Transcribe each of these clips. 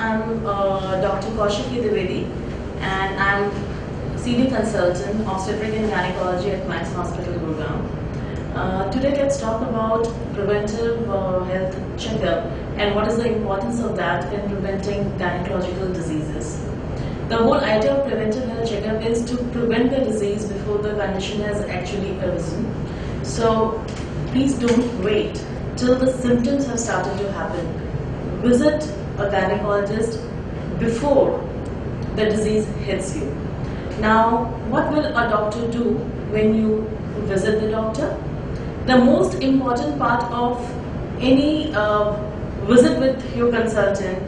I'm Dr. Kaushiki Dwivedee, and I'm Senior Consultant, Obstetrics and Gynaecology at Max Hospital, Gurgaon. Today let's talk about preventive health checkup and what is the importance of that in preventing gynecological diseases. The whole idea of preventive health checkup is to prevent the disease before the condition has actually arisen. So please don't wait till the symptoms have started to happen. Visit a gynecologist before the disease hits you. Now, what will a doctor do when you visit the doctor? The most important part of any visit with your consultant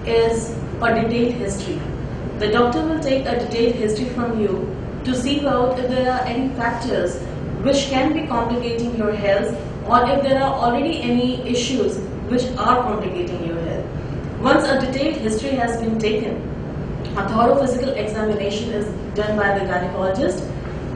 is a detailed history. The doctor will take a detailed history from you to see out if there are any factors which can be complicating your health, or if there are already any issues which are complicating your health. Once a detailed history has been taken, a thorough physical examination is done by the gynecologist.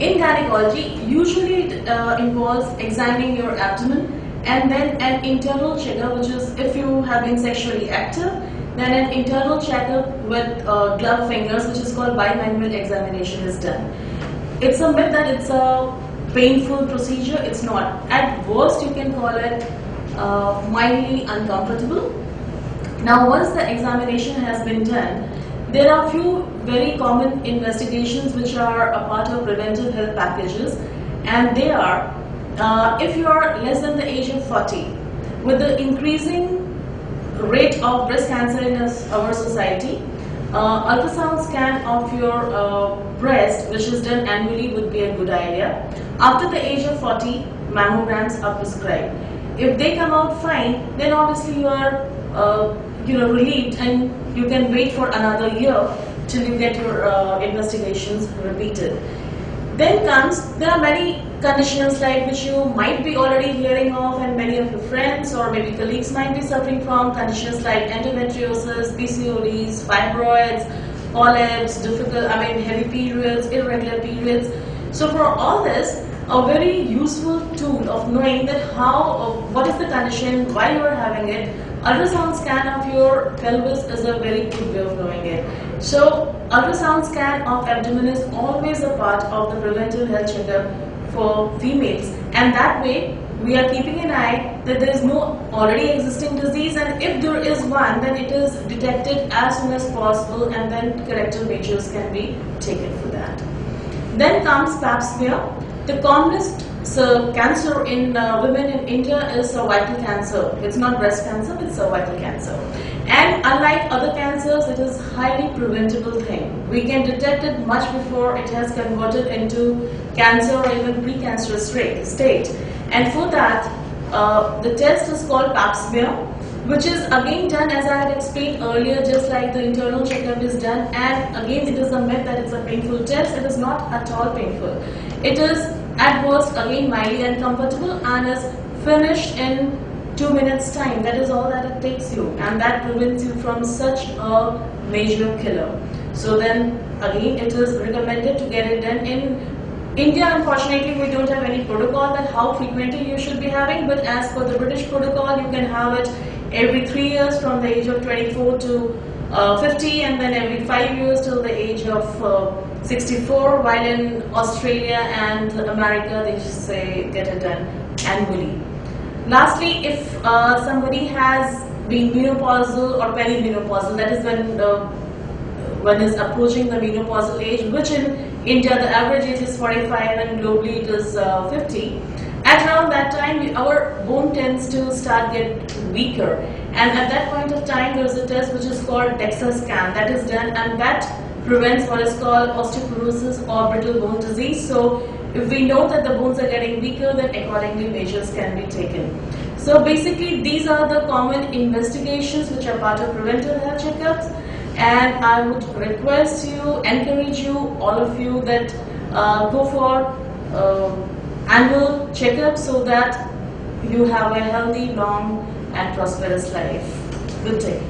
In gynecology, usually it involves examining your abdomen and then an internal checkup, which is if you have been sexually active, then an internal checkup with gloved fingers, which is called bimanual examination, is done. It's a myth that it's a painful procedure. It's not. At worst, you can call it mildly uncomfortable. Now, once the examination has been done, there are few very common investigations which are a part of preventive health packages, and they are if you are less than the age of 40, with the increasing rate of breast cancer in our society, ultrasound scan of your breast, which is done annually, would be a good idea. After the age of 40, mammograms are prescribed. If they come out fine, then obviously you are relieved, and you can wait for another year till you get your investigations repeated. Then there are many conditions like which you might be already hearing of, and many of your friends or maybe colleagues might be suffering from, conditions like endometriosis, PCODs, fibroids, polyps, heavy periods, irregular periods. So for all this, a very useful tool of knowing that what is the condition, why you are having it, ultrasound scan of your pelvis is a very good way of knowing it. So ultrasound scan of abdomen is always a part of the preventive health checkup for females, and that way we are keeping an eye that there is no already existing disease, and if there is one, then it is detected as soon as possible, and then corrective measures can be taken for that. Then comes pap smear. The commonest cancer in women in India is cervical cancer. It's not breast cancer, it's cervical cancer. And unlike other cancers, it is highly preventable thing. We can detect it much before it has converted into cancer or even precancerous state. And for that, the test is called pap smear, which is again done as I had explained earlier, just like the internal checkup is done. And again, it is a myth that it's a painful test. It is not at all painful. It is at worst again mildly uncomfortable and is finished in 2 minutes time. That is all that it takes you, and that prevents you from such a major killer. So then again, it is recommended to get it done. In India, unfortunately, we don't have any protocol that how frequently you should be having, but as per the British protocol, you can have it every 3 years from the age of 24 to 50, and then every 5 years till the age of 64, while in Australia and America they just say get it done annually. Lastly, if somebody has been menopausal or perimenopausal, that is when one is approaching the menopausal age, which in India the average age is 45 and globally it is 50. At around that time, our bone tends to start get weaker, and at that point of time there is a test which is called DEXA scan that is done, and that prevents what is called osteoporosis or brittle bone disease. So if we know that the bones are getting weaker, then accordingly measures can be taken. So basically these are the common investigations which are part of preventive health checkups, and I would encourage you, all of you, that go for annual checkup so that you have a healthy, long and prosperous life. Good day.